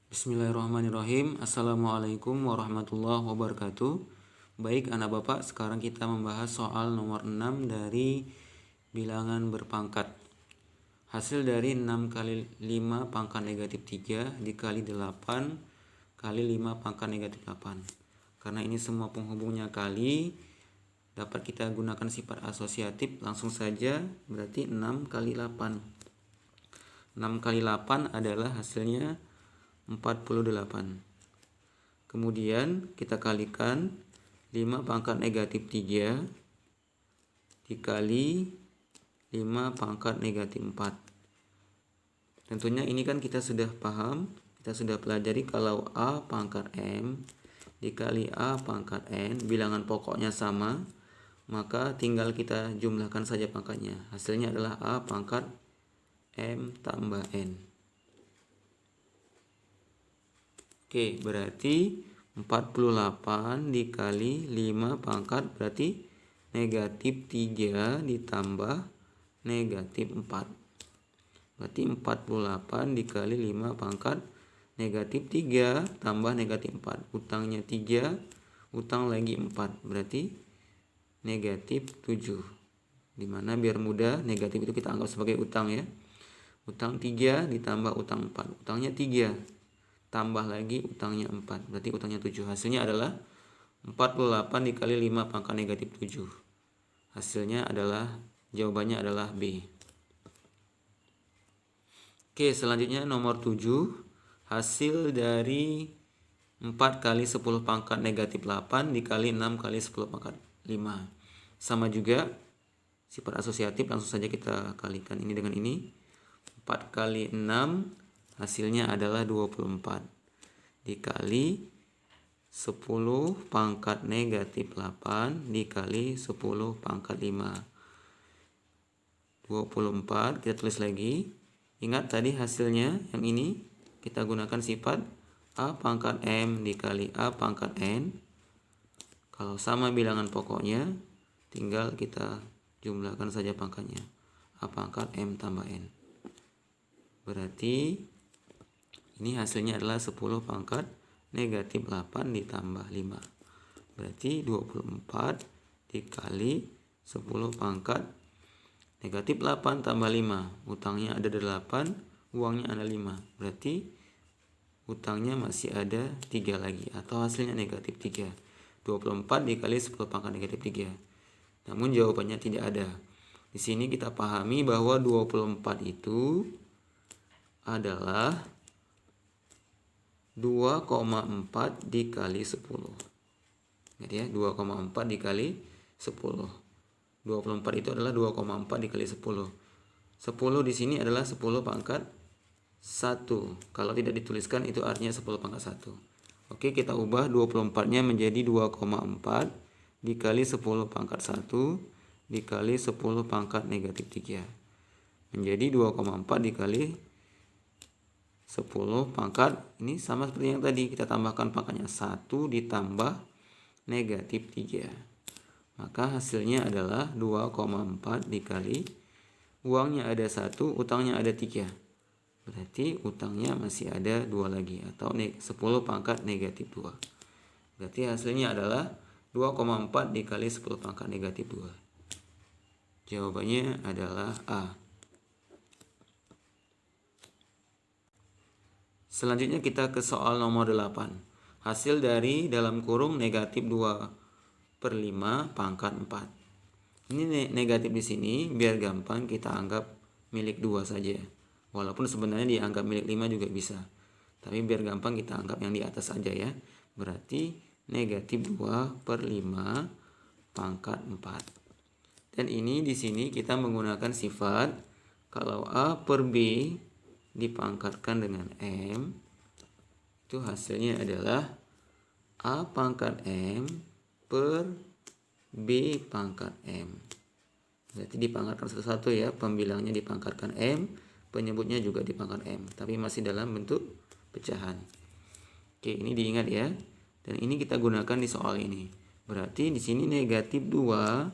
Bismillahirrahmanirrahim. Assalamualaikum warahmatullahi wabarakatuh. Baik anak bapak, sekarang kita membahas soal nomor 6 dari bilangan berpangkat. Hasil dari 6 kali 5 pangkat negatif 3 dikali 8 kali 5 pangkat negatif 8. Karena ini semua penghubungnya kali, dapat kita gunakan sifat asosiatif langsung saja, berarti 6 kali 8. 6 kali 8 adalah hasilnya 48. Kemudian kita kalikan 5 pangkat negatif 3 dikali 5 pangkat negatif 4. Tentunya ini kan kita sudah paham, kita sudah pelajari kalau A pangkat M dikali A pangkat N, bilangan pokoknya sama, maka tinggal kita jumlahkan saja pangkatnya. Hasilnya adalah A pangkat M tambah N. Oke, berarti 48 dikali 5 pangkat berarti negatif 3 ditambah negatif 4. Berarti 48 dikali 5 pangkat negatif 3 tambah negatif 4. Utangnya 3, utang lagi 4. Berarti negatif 7. Dimana biar mudah, negatif itu kita anggap sebagai utang ya. Utang 3 ditambah utang 4. Utangnya 3. Tambah lagi utangnya 4, berarti utangnya 7. Hasilnya adalah 48 dikali 5 pangkat negatif 7. Hasilnya adalah, jawabannya adalah B. Oke, selanjutnya nomor 7. Hasil dari 4 kali 10 pangkat negatif 8 dikali 6 kali 10 pangkat 5. Sama juga sifat asosiatif, langsung saja kita kalikan ini dengan ini. 4 kali 6 hasilnya adalah 24 dikali 10 pangkat negatif 8 dikali 10 pangkat 5. 24 kita tulis lagi. Ingat tadi hasilnya yang ini kita gunakan sifat A pangkat M dikali A pangkat N. Kalau sama bilangan pokoknya, tinggal kita jumlahkan saja pangkatnya. A pangkat M tambah N. Berarti ini hasilnya adalah 10 pangkat negatif 8 ditambah 5. Berarti 24 dikali 10 pangkat negatif 8 tambah 5. Utangnya ada 8, uangnya ada 5. Berarti utangnya masih ada 3 lagi, atau hasilnya negatif 3. 24 dikali 10 pangkat negatif 3. Namun jawabannya tidak ada. Di sini kita pahami bahwa 24 itu adalah 2,4 dikali 10. Ingat ya, 2,4 dikali 10. 24 itu adalah 2,4 dikali 10. 10 di sini adalah 10 pangkat 1. Kalau tidak dituliskan itu artinya 10 pangkat 1. Oke, kita ubah 24-nya menjadi 2,4 dikali 10 pangkat 1 dikali 10 pangkat negatif 3. Menjadi 2,4 dikali 10 pangkat, ini sama seperti yang tadi, kita tambahkan pangkatnya 1 ditambah negatif 3. Maka hasilnya adalah 2,4 dikali uangnya ada 1, utangnya ada 3. Berarti utangnya masih ada 2 lagi, atau 10 pangkat negatif 2. Berarti hasilnya adalah 2,4 dikali 10 pangkat negatif 2. Jawabannya adalah A. Selanjutnya kita ke soal nomor 8. Hasil dari dalam kurung negatif 2/5 pangkat 4. Ini negatif di sini, biar gampang kita anggap milik 2 saja. Walaupun sebenarnya dianggap milik 5 juga bisa. Tapi biar gampang kita anggap yang di atas saja ya. Berarti negatif 2/5 pangkat 4. Dan ini di sini kita menggunakan sifat kalau A per B dipangkatkan dengan M, itu hasilnya adalah A pangkat M per B pangkat M. Berarti dipangkatkan satu-satu ya, pembilangnya dipangkatkan M, penyebutnya juga dipangkat M, tapi masih dalam bentuk pecahan. Oke, ini diingat ya. Dan ini kita gunakan di soal ini. Berarti di sini negatif 2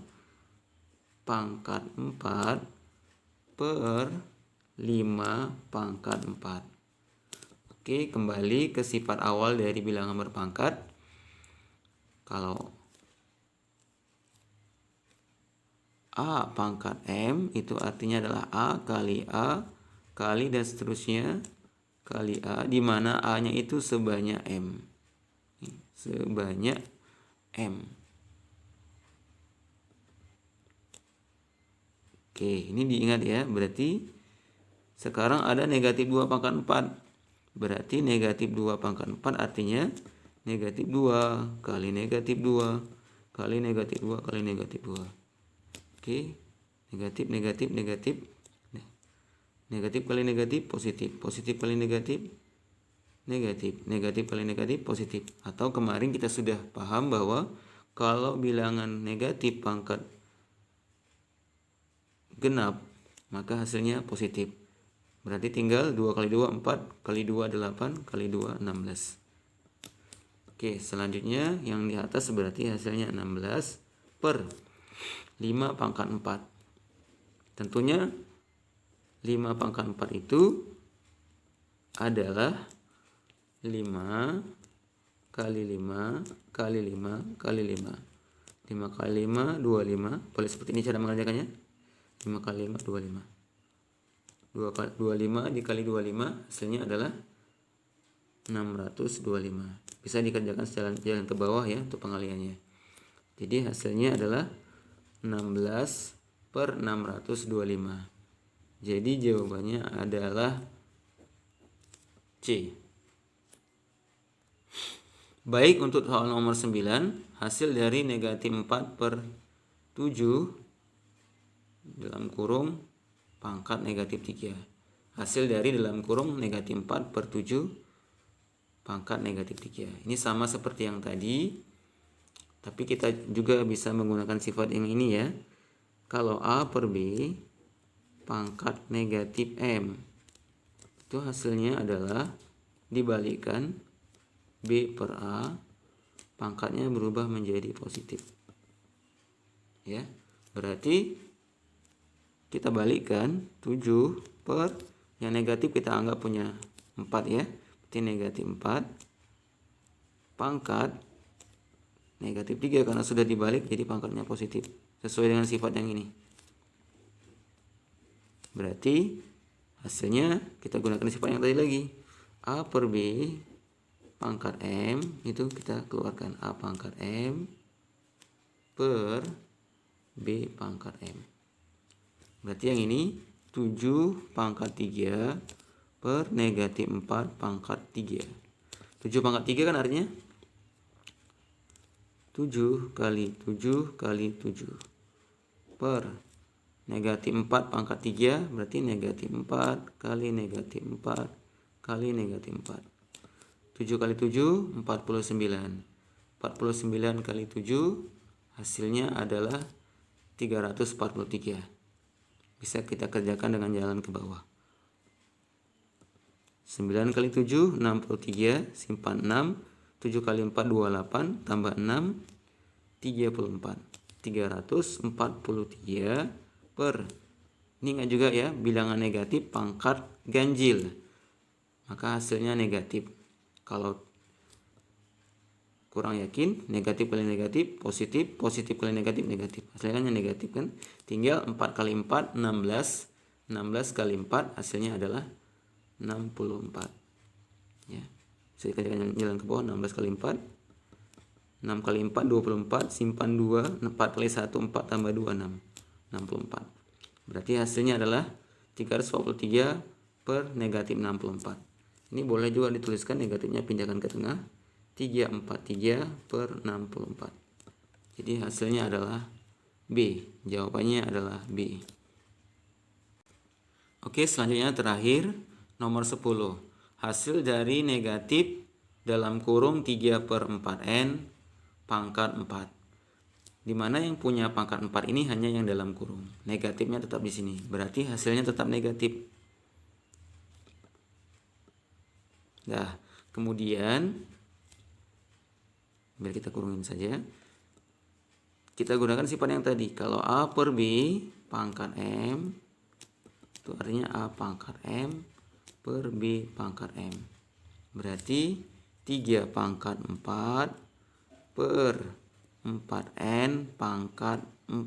pangkat 4 per 5 pangkat 4. Oke, kembali ke sifat awal dari bilangan berpangkat. Kalau A pangkat M itu artinya adalah A kali dan seterusnya kali A, di mana A-nya itu sebanyak M. Sebanyak M. Oke, ini diingat ya. Berarti sekarang ada negatif 2 pangkat 4. Berarti negatif 2 pangkat 4 artinya negatif 2 kali negatif 2 kali negatif 2 kali negatif 2. Oke, negatif negatif kali negatif positif kali negatif negatif kali negatif positif. Atau kemarin kita sudah paham bahwa kalau bilangan negatif pangkat genap maka hasilnya positif. Berarti tinggal 2 kali 2 4 kali 2 8 kali 2 16. Oke, selanjutnya yang di atas berarti hasilnya 16 per 5 pangkat 4. Tentunya 5 pangkat 4 itu adalah 5 kali 5 kali 5 kali 5. 5 kali 5 25. Boleh seperti ini cara mengerjakannya. 5 kali 5 25. 25 dikali 25 hasilnya adalah 625. Bisa dikerjakan jalan ke bawah ya untuk pengaliannya. Jadi hasilnya adalah 16 per 625. Jadi jawabannya adalah C. Baik, untuk soal nomor 9, hasil dari negatif 4 per 7 dalam kurung pangkat negatif 3. Hasil dari dalam kurung negatif 4 per 7 pangkat negatif 3. Ini sama seperti yang tadi, tapi kita juga bisa menggunakan sifat yang ini ya. Kalau A per B pangkat negatif M, itu hasilnya adalah dibalikkan B per A, pangkatnya berubah menjadi positif. Ya, berarti kita balikkan 7 per yang negatif kita anggap punya 4 ya. Berarti negatif 4 pangkat negatif 3 karena sudah dibalik jadi pangkatnya positif. Sesuai dengan sifat yang ini. Berarti hasilnya kita gunakan sifat yang tadi lagi. A per B pangkat M itu kita keluarkan A pangkat M per B pangkat M. Berarti yang ini 7 pangkat 3 per negatif 4 pangkat 3. 7 pangkat 3 kan artinya 7 kali 7 kali 7 per negatif 4 pangkat 3 berarti negatif 4 kali negatif 4 kali negatif 4. 7 kali 7 49. 49 kali 7 hasilnya adalah 343. Bisa kita kerjakan dengan jalan ke bawah. 9 kali 7 63, simpan 6. 7 kali 4 28 tambah 6 34. 343 per, ini ingat juga ya, bilangan negatif pangkat ganjil, maka hasilnya negatif. Kalau kurang yakin, negatif kali negatif positif, positif kali negatif negatif, hasilnya negatif kan. Tinggal 4 kali 4 16, 16 kali 4 hasilnya adalah 64 ya. Bisa dikerjakan jalan ke bawah. 16 kali 4 6 kali 4 24, simpan 2, 4 kali 1 4 tambah 2 6, 64. Berarti hasilnya adalah 343 per negatif 64. Ini boleh juga dituliskan negatifnya pindahkan ke tengah, 343 per 64. Jadi hasilnya adalah B. Jawabannya adalah B. Oke, selanjutnya terakhir nomor 10. Hasil dari negatif dalam kurung 3 per 4N pangkat 4. Dimana yang punya pangkat 4 ini hanya yang dalam kurung. Negatifnya tetap di sini. Berarti hasilnya tetap negatif. Nah, kemudian biar kita kurungin saja. Kita gunakan sifat yang tadi. Kalau A per B pangkat M, itu artinya A pangkat M per B pangkat M. Berarti 3 pangkat 4 per 4N pangkat 4.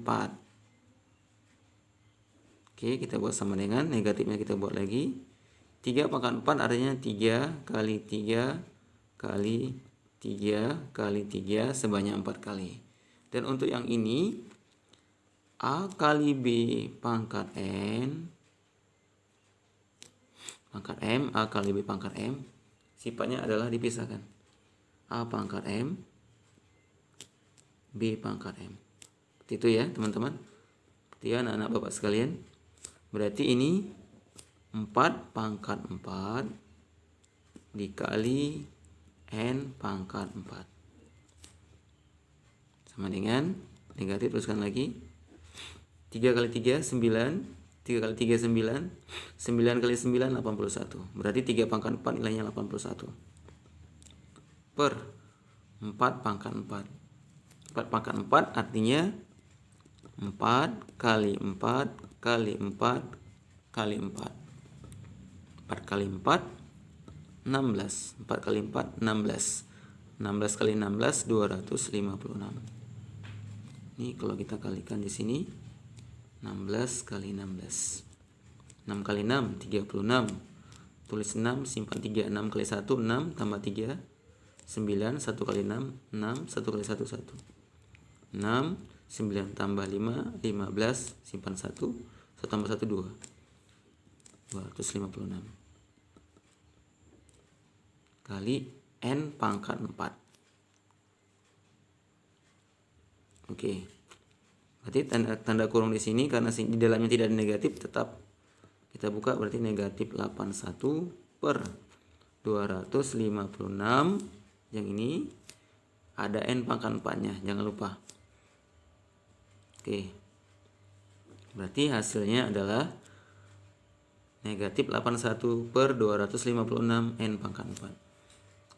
Oke, kita buat sama dengan negatifnya, kita buat lagi. 3 pangkat 4 artinya 3 kali 3 kali 3 kali 3 sebanyak 4 kali. Dan untuk yang ini, A kali B pangkat N pangkat M, A kali B pangkat M, sifatnya adalah dipisahkan. A pangkat M, B pangkat M. Seperti itu ya teman-teman. Seperti ya anak-anak bapak sekalian. Berarti ini 4 pangkat 4 dikali N pangkat 4. Sama dengan negatif, teruskan lagi. 3 kali 3, 9. 3 kali 3, 9. 9 kali 9, 81. Berarti 3 pangkat 4 nilainya 81. Per 4 pangkat 4. 4 pangkat 4 artinya 4 kali 4 kali 4 kali 4. 4 kali 4, 16. 4 kali 4, 16. 16 kali 16, 256. Ini kalau kita kalikan di sini, 16 kali 16. 6 kali 6, 36. Tulis 6, simpan 3. 6 kali 1, 6. Tambah 3, 9. 1 kali 6, 6. 1 kali 1, 1. 6, 9 tambah 5, 15. Simpan 1. 1 tambah 1, 2. 256. Kali N pangkat 4. Oke. Berarti tanda kurung di sini karena di dalamnya tidak ada negatif, tetap kita buka, berarti negatif 81 per 256. Yang ini ada N pangkat 4-nya, jangan lupa. Oke. Berarti hasilnya adalah negatif 81 per 256 N pangkat 4.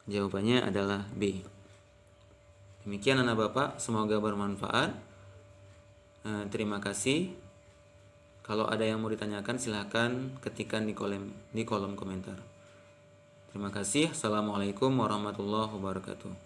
Jawabannya adalah B. Demikian anak bapak, semoga bermanfaat. Terima kasih. Kalau ada yang mau ditanyakan silahkan ketikkan di kolom komentar. Terima kasih. Assalamualaikum warahmatullahi wabarakatuh.